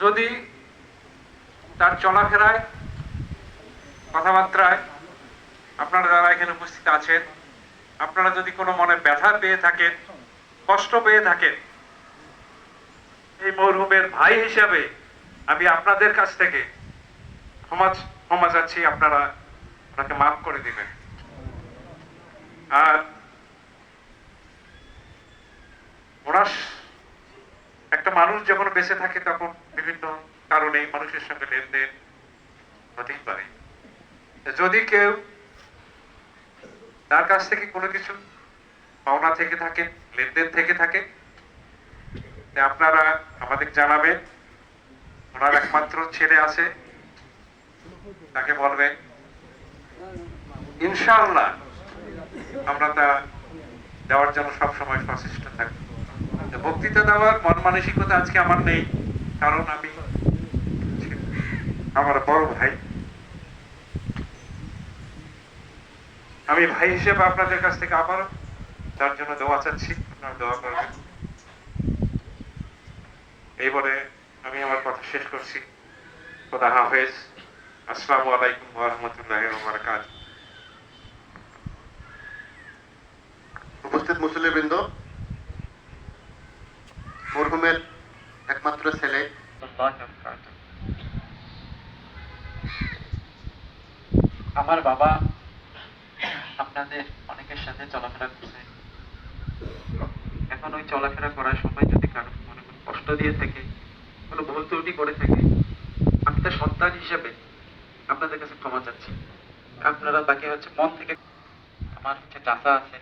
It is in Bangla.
যদি তার চলাফেরায় কথাবার্তায় আপনারা যারা এখানে উপস্থিত আছেন, আপনারা যদি কোনো মনে ব্যথা পেয়ে থাকেন, কষ্ট পেয়ে থাকেন, এই মরহুমের ভাই হিসাবে আমি আপনাদের কাছ থেকে ক্ষমা চাচ্ছি, আপনারা ওনাকে মাফ করে দিবেন। আর ওনার একটা মানুষ যখন বেঁচে থাকে তখন বিভিন্ন কারণে মানুষের সঙ্গে লেনদেন হতেই পারে। যদি কেউ তার কাছ থেকে কোনো কিছু পাওনা থেকে থাকে, লেনদেন থেকে থাকে, আপনারা আমাদের জানাবেন। ওনার একমাত্র ছেলে আছে, তাকে বলবেন, ইনশাআল্লাহ আমরা তা দেওয়ার জন্য সবসময় সচেষ্ট থাকবো। বক্তৃতা দেওয়ার মন মানসিকতা আজকে আমার নেই, কারণ আমি আমার বড় ভাই, আমি ভাই হিসেবে আপনাদের কাছ থেকে আবার তার জন্য দোয়া চাচ্ছি, আপনারা দোয়া করবেন। এই বলে আমি আমার কথা শেষ করছি। খোদা হাফেজ। আসসালামু আলাইকুম ওয়া রাহমাতুল্লাহি ওয়া বারাকাতুহু। উপস্থিত মুসল্লিবৃন্দ, মরহুমের একমাত্র ছেলে আমার বাবা আপনাদের অনেকের সাথে চলাফেরা করছে। এখন ওই চলাফেরা করার সময় যদি কারো মনে কোনো কষ্ট দিয়ে থাকে, কোনো ভুল ত্রুটি করে থাকে, আমি তার সন্তান হিসেবে আপনাদের কাছে ক্ষমা চাচ্ছি। আপনারা তাকে মন থেকে, আমার চাচা আছে,